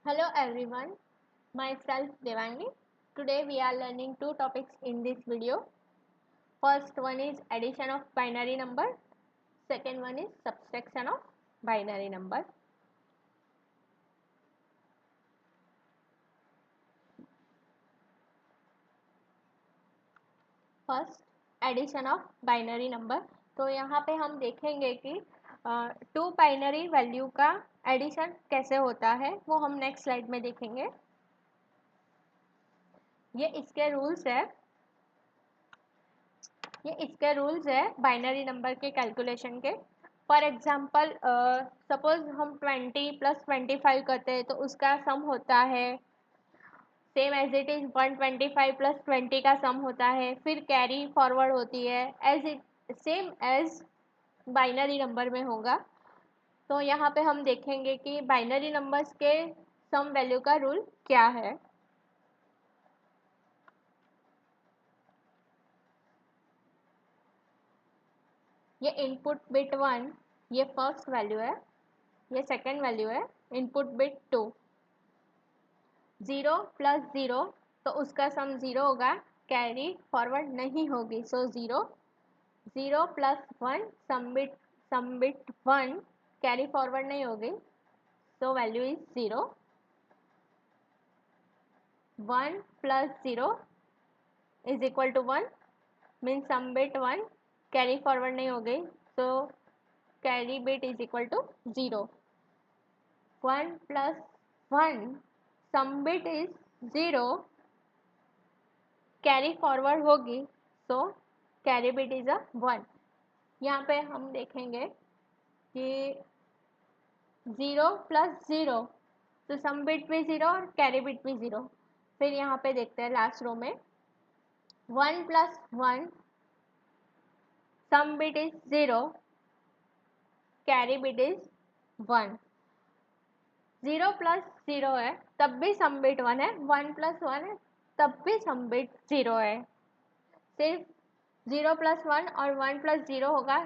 Hello everyone, myself Devangi. Today we are learning two topics in this video. First one is addition of binary number. Second one is subtraction of binary number. First edition of binary number. तो यहाँ पे हम देखेंगे कि to binary value का addition कैसे होता है, वो हम नेक्स्ट स्लाइड में देखेंगे। ये इसके रूल्स है बाइनरी नंबर के कैलकुलेशन के। फॉर एग्जांपल सपोज हम 20 + 25 करते हैं तो उसका सम होता है सेम एज इट इज़ 125 + 20 का सम होता है। फिर कैरी फॉरवर्ड होती है as it same as binary number में होगा। तो यहाँ पे हम देखेंगे कि बाइनरी नंबर्स के सम वैल्यू का रूल क्या है। ये इनपुट बिट 1 ये फर्स्ट वैल्यू है, ये सेकेंड वैल्यू है। इनपुट बिट 2 0 + 0 तो उसका सम 0 होगा, कैरी फॉरवर्ड नहीं होगी। So 0 0 + 1 sum bit 1 carry forward नहीं होगी, so value is 0। 1 + 0 is equal to 1 means sum bit 1 carry forward नहीं हो गई, so carry bit is equal to 0। 1 + 1 sum bit is 0 carry forward होगी, so carry bit is a 1। यहाँ पे हम देखेंगे कि 0 + 0 तो सम बिट भी 0 और कैरी बिट भी 0। फिर यहाँ पे देखते हैं लास्ट रो में 1 + 1 sum bit is 0 carry bit is 1। 0 + 0 है तब भी सम बिट 1 है, 1 + 1 है तब भी सम बिट 0 है। सिर्फ 0 + 1 और 1 + 0 होगा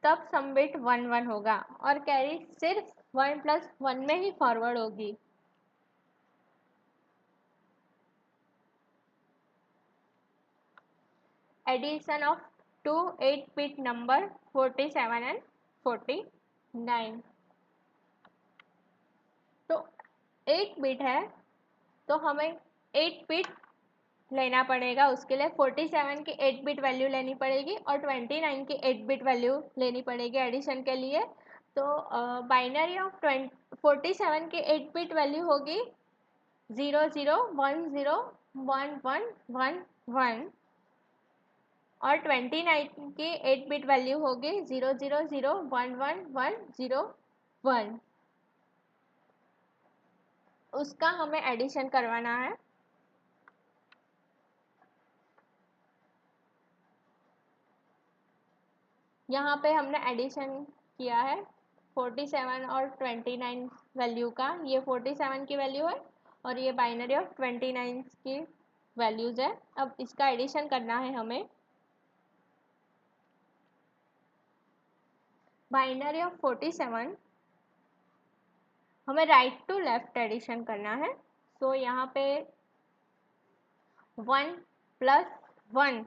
तब सम बिट 1 1 होगा और कैरी सिर्फ 1 + 1 में ही फॉरवर्ड होगी। Addition of two 8-bit number 47 and 49। तो 8 बिट है तो हमें 8 बिट लेना पड़ेगा, उसके लिए 47 की 8 बिट वैल्यू लेनी पड़ेगी और 29 की 8 बिट वैल्यू लेनी पड़ेगी एडिशन के लिए। तो बाइनरी ऑफ 47 की 8 बिट वैल्यू होगी 0 0 1 0 1 1 1 1 और 29 की 8 बिट वैल्यू होगी 0 0 0 1 1 1 0 1। उसका हमें एडिशन करवाना है। यहाँ पे हमने एडिशन किया है 47 और 29 वैल्यू का। ये 47 की वैल्यू है और ये बाइनरी ऑफ 29 की वैल्यूज़ है। अब इसका एडिशन करना है हमें। बाइनरी ऑफ 47 हमें राइट टू लेफ्ट एडिशन करना है। सो यहाँ पे 1 + 1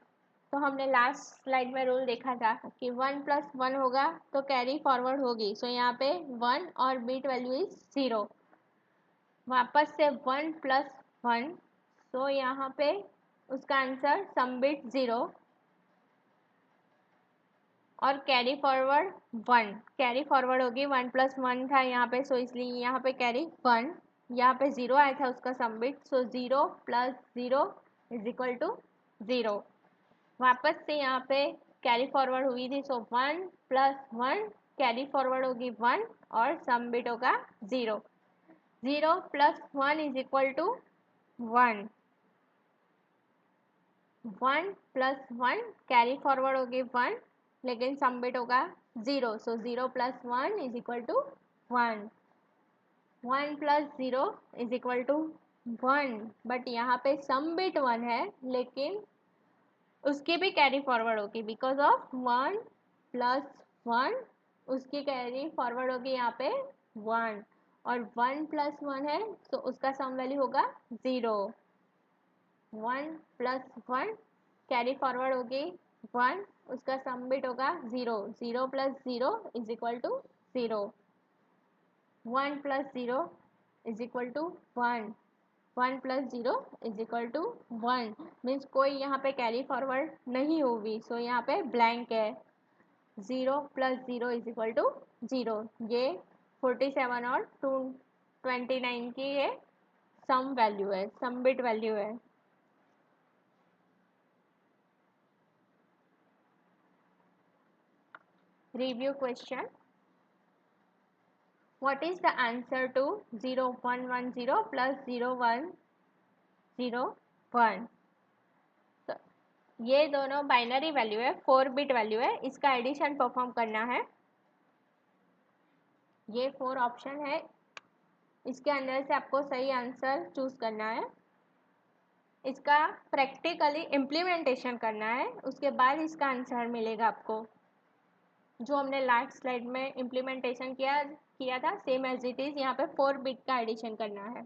तो हमने लास्ट स्लाइड में रूल देखा था कि 1 + 1 होगा तो कैरी फॉरवर्ड होगी। सो यहाँ पे 1 और बिट वैल्यू इज 0। वापस से 1 + 1 सो यहाँ पे उसका आंसर सम बिट 0 और कैरी फॉरवर्ड 1। कैरी फॉरवर्ड होगी 1 + 1 था यहाँ पे, सो इसलिए यहाँ पे कैरी 1। यहाँ पे 0 आया था उसका sum bit, so 0 + 0 is equal to 0। वापस से यहाँ पे कैरी फॉरवर्ड हुई थी, सो 1 + 1 कैरी फॉरवर्ड होगी 1 और सम बिट होगा 0। 0 + 1 is equal to 1। 1 + 1 carry forward होगी 1 लेकिन सम बिट होगा 0। So 0 + 1 is equal to 1। 1 + 0 is equal to 1। But यहाँ पे सम बिट 1 है लेकिन उसकी भी कैरी फॉरवर्ड होगी बिकॉज ऑफ 1 + 1 उसकी कैरी फॉरवर्ड होगी यहाँ पे 1 और 1 + 1 है तो उसका सम वैल्यू होगा 0। 1 + 1 कैरी फॉरवर्ड होगी 1, उसका सम बिट होगा 0। 0 + 0 is equal to 0। 1 + 0 is equal to 1। 1 + 0 is equal to 1। Means कोई यहाँ पे कैरी फॉरवर्ड नहीं होगी, सो यहाँ पे ब्लैंक है। 0 + 0 इज इक्वल टू 0। ये 47 और 229 की ये सम वैल्यू है, सम बिट वैल्यू है। Review question, what is the answer to 0110 plus 0101? तो ये दोनों बाइनरी वैल्यू है, 4 बिट वैल्यू है, इसका एडिशन परफॉर्म करना है। ये 4 ऑप्शन है, इसके अंदर से आपको सही आंसर चूज करना है। इसका प्रैक्टिकली इम्प्लीमेंटेशन करना है, उसके बाद इसका आंसर मिलेगा आपको। जो हमने लास्ट स्लाइड में इम्प्लीमेंटेशन किया था, सेम एज इट इज यहाँ पे 4 बिट का एडिशन करना है।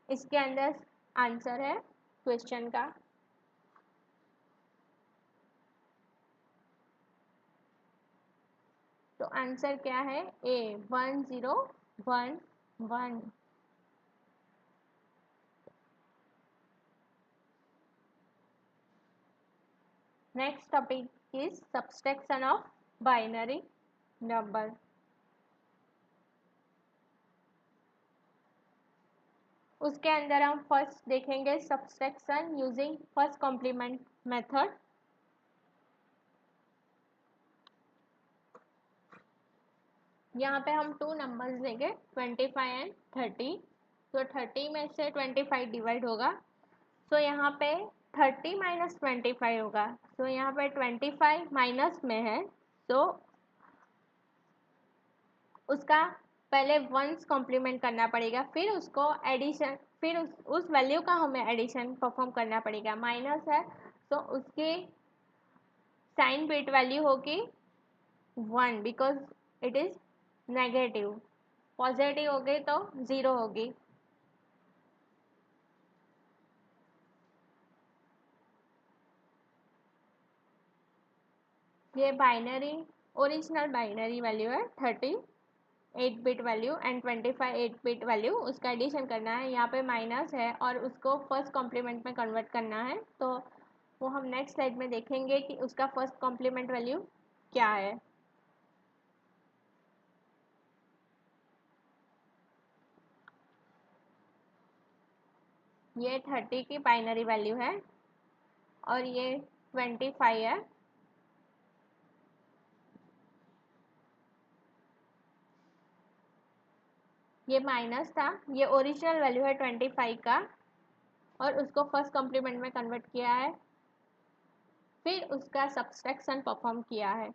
इसके अंदर आंसर है क्वेश्चन का। तो आंसर क्या है? A 1011। Next topic is subtraction of binary number. उसके अंदर हम फर्स्ट देखेंगे subtraction using first complement method. यहाँ पे हम 2 नंबर्स देंगे 25 एंड 30। तो 30 में से 25 डिवाइड होगा, तो यहाँ पे 30 - 25 होगा। तो यहाँ पे 25 माइनस में है, तो उसका पहले वंस कॉम्प्लीमेंट करना पड़ेगा, फिर उसको एडिशन, फिर उस वैल्यू का हमें एडिशन परफॉर्म करना पड़ेगा। माइनस है तो उसकी साइन बिट वैल्यू होगी 1 because it is negative. Positive हो गई तो 0 होगी। ये बाइनरी ओरिजिनल बाइनरी वैल्यू है 30 8 bit value and 25 8 bit value, उसका एडिशन करना है। यहाँ पे माइनस है और उसको फर्स्ट कॉम्प्लीमेंट में कन्वर्ट करना है, तो वो हम नेक्स्ट स्लाइड में देखेंगे कि उसका फर्स्ट कॉम्प्लीमेंट वैल्यू क्या है। ये 30 की बाइनरी वैल्यू है और ये 25 है। ये माइनस था, ये ओरिजिनल वैल्यू है 25 का और उसको फर्स्ट कॉम्प्लीमेंट में कन्वर्ट किया है, फिर उसका सब्सट्रैक्शन परफॉर्म किया है।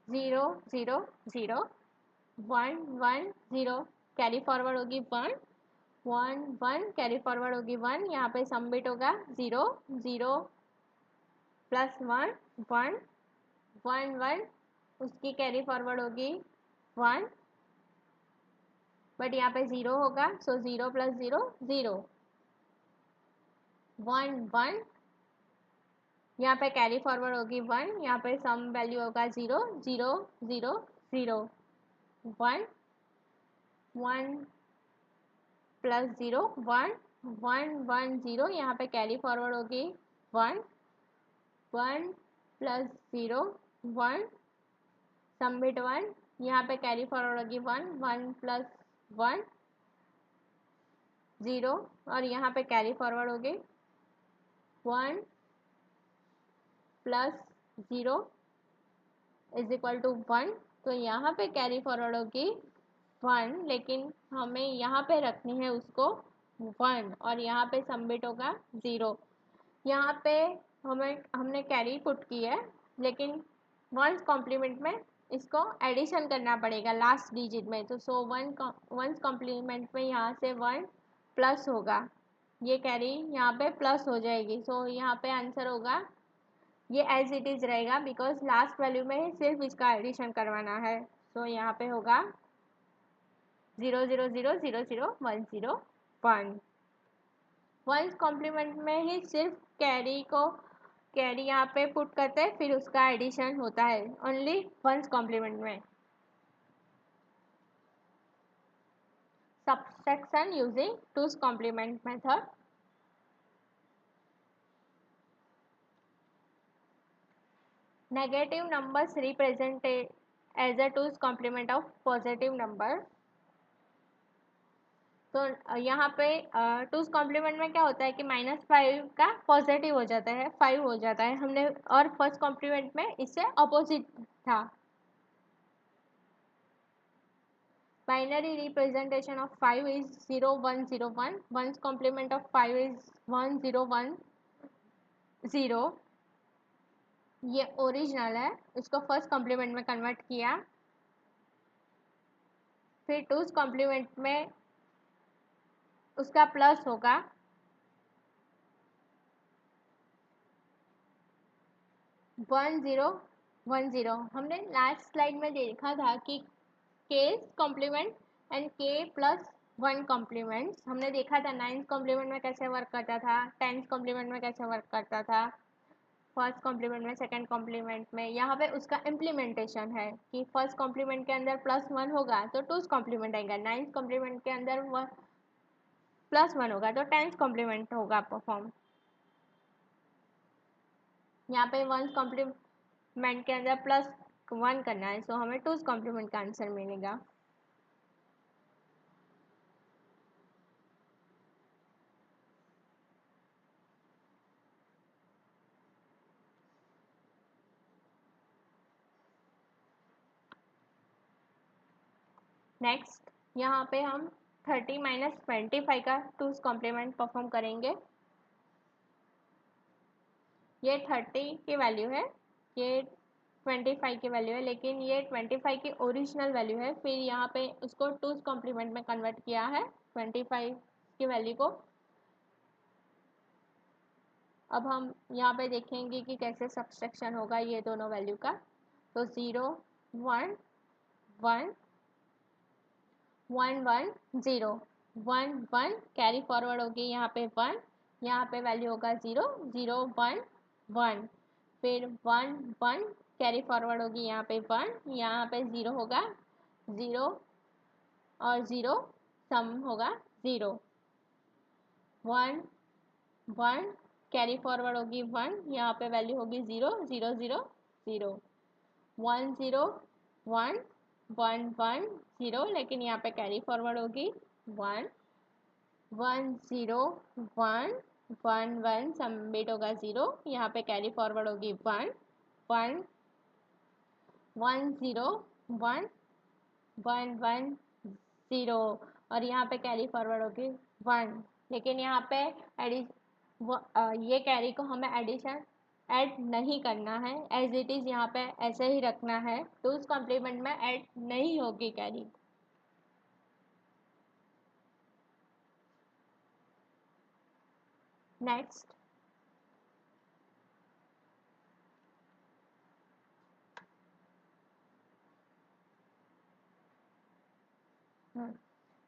Zero zero zero 1 1 0 carry forward होगी 1 1 1 कैरी फॉरवर्ड होगी 1। यहाँ पे सम बिट होगा 0 0 + 1 1 1 1, उसकी कैरी फॉरवर्ड होगी 1, बट यहाँ पे 0 होगा, सो 0 + 0 0 1 1, यहाँ पे कैरी फॉरवर्ड होगी 1, यहाँ पे सम वैल्यू होगा 0 0 0 0 1 1 + 0 1 1 1 0, यहाँ पे कैरी फॉरवर्ड होगी 1 1 + 0 1 सम बिट 1, यहाँ पे कैरी फॉरवर्ड होगी 1 1 + 1 0 और यहाँ पे कैरी फॉरवर्ड होगी 1 + 0 इज इक्वल टू 1। तो यहाँ पे कैरी फॉरवर्ड होगी 1, लेकिन हमें यहाँ पे रखनी है उसको 1 और यहाँ पे सम बिट होगा 0। यहाँ पे हमने कैरी पुट की है, लेकिन वंस कॉम्प्लीमेंट में इसको एडिशन करना पड़ेगा लास्ट डिजिट में, तो सो वंस कॉम्प्लीमेंट में यहाँ से 1 प्लस होगा ये कैरी यहाँ पे प्लस हो जाएगी। सो यहाँ पे आंसर होगा, ये एज इट इज़ रहेगा बिकॉज लास्ट वैल्यू में सिर्फ इसका एडिशन करवाना है। सो यहाँ पे होगा 0 0 0 0 0 1 0 1। वंस कॉम्प्लीमेंट में ही सिर्फ कैरी यहाँ पे पुट करते हैं, फिर उसका एडिशन होता है ओनली वंस कॉम्प्लीमेंट में। Subtraction using 2's complement method. Negative numbers represented as a 2's complement of positive number. तो यहाँ पे 2's complement में क्या होता है कि -5 का पॉजिटिव हो जाता है, 5 हो जाता है हमने, और फर्स्ट कॉम्प्लीमेंट में इससे अपोजिट था। Binary representation of 5 is 0 1 0 1. One's complement of 5 is 1 0 1 0. ये ओरिजिनल है, इसको फर्स्ट कॉम्प्लीमेंट में कन्वर्ट किया, फिर टूज कॉम्प्लीमेंट में उसका प्लस होगा, वन ज़ीरो। हमने लास्ट स्लाइड में देखा था कि केस कॉम्प्लीमेंट एंड के प्लस वन कॉम्प्लीमेंट्स हमने देखा था। 9th कॉम्प्लीमेंट में कैसे वर्क करता था, 10th कॉम्प्लीमेंट में कैसे वर्क करता था, फर्स्ट कॉम्प्लीमेंट में, सेकंड कॉम्प्लीमेंट में। यहाँ पे उसका इम्प्लीमेंटेशन है कि फर्स्ट कॉम्प्लीमेंट के अंदर +1 होगा तो टूज कॉम्प्लीमेंट आएगा, 9th कॉम्प्लीमेंट के अंदर +1 होगा तो 10th कॉम्प्लीमेंट होगा परफॉर्म। यहाँ पे वंस कॉम्प्लीमेंट के अंदर +1 करना है, सो हमें टूज कॉम्प्लीमेंट का आंसर मिलेगा। नेक्स्ट यहाँ पे हम 30 - 25 का टूज कॉम्प्लीमेंट परफॉर्म करेंगे। ये 30 की वैल्यू है, ये 25 की वैल्यू है, लेकिन ये 25 की ओरिजिनल वैल्यू है, फिर यहाँ पे उसको टूज कॉम्प्लीमेंट में कन्वर्ट किया है 25 की वैल्यू को। अब हम यहाँ पे देखेंगे कि कैसे सब्सट्रैक्शन होगा ये दोनों वैल्यू का। तो 0 1 1 1 1 0 1 1 कैरी फॉरवर्ड होगी यहाँ पे 1, यहाँ पे वैल्यू होगा 0 0 1 1, फिर 1 1 कैरी फॉरवर्ड होगी यहाँ पे 1, यहाँ पे 0 होगा 0 और 0 सम होगा 0 1 1 कैरी फॉरवर्ड होगी 1, यहाँ पे वैल्यू होगी 0 0 0 0 1 0 1 1 1 0, लेकिन यहाँ पे कैरी फॉरवर्ड होगी 1 1 0 1 1 1 सबमिट होगा 0, यहाँ पे कैरी फॉरवर्ड होगी 1 1 1 0 1 1 1 0, और यहाँ पे कैरी फॉरवर्ड होगी 1, लेकिन यहाँ पे ये कैरी को हमें एडिशन ऐड नहीं करना है, एज इट इज़ यहाँ पे ऐसे ही रखना है, तो उस कॉम्प्लीमेंट में ऐड नहीं होगी कैरी। नेक्स्ट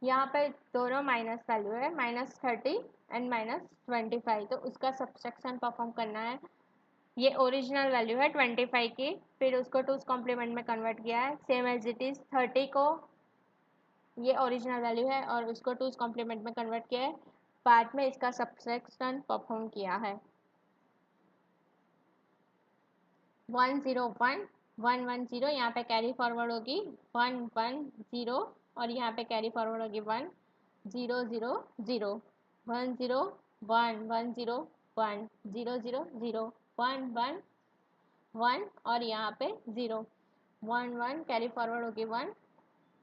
यहाँ पे दोनों माइनस वैल्यू है, -30 एंड -25, तो उसका सब्सट्रैक्शन परफॉर्म करना है। ये ओरिजिनल वैल्यू है 25 की, फिर उसको टूज कॉम्प्लीमेंट में कन्वर्ट किया है, सेम एज इट इज़ 30 को, ये ओरिजिनल वैल्यू है और उसको टूज कॉम्प्लीमेंट में कन्वर्ट किया है, बाद में इसका सब्सट्रैक्शन परफॉर्म किया है। 1 0 1 1 1 0, यहाँ पे कैरी फॉरवर्ड होगी 1 1 0, और यहाँ पे कैरी फॉरवर्ड होगी 1 0 0 0 1 0 1 1 0 1 0 0 0 1 1 1, और यहाँ पे 0 1 1 कैरी फॉरवर्ड होगी 1,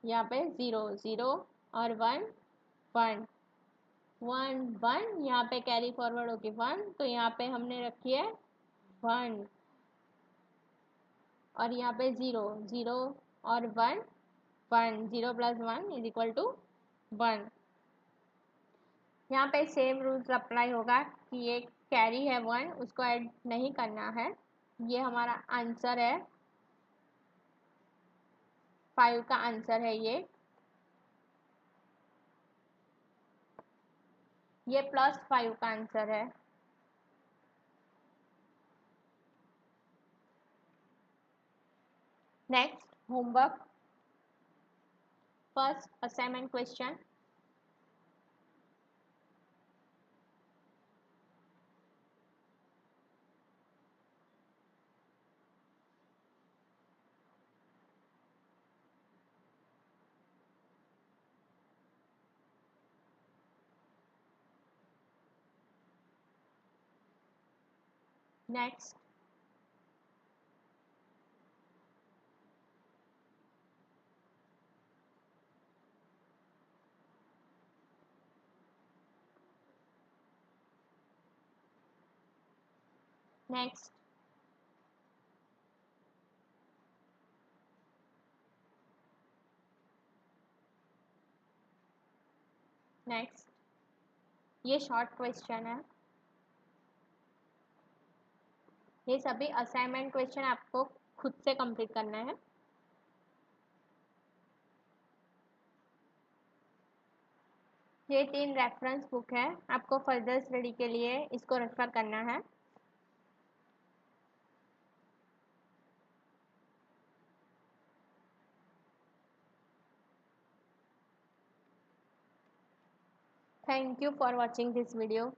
यहाँ पे 0 0 और 1 1 1 1, यहाँ पे कैरी फॉरवर्ड होगी 1, तो यहाँ पे हमने रखी है 1, और यहाँ पे 0 0 और 1 1, 0 + 1 = 1। यहाँ पे सेम रूल्स अप्लाई होगा कि ये कैरी है 1, उसको ऐड नहीं करना है। ये हमारा आंसर है, 5 का आंसर है ये +5 का आंसर है। Next homework, first assignment question. Next next next ये शॉर्ट क्वेश्चन है। ये सभी असाइनमेंट क्वेश्चन आपको खुद से कंप्लीट करना है। ये 3 रेफरेंस बुक है, आपको फर्दर स्टडी के लिए इसको रेफर करना है। Thank you for watching this video.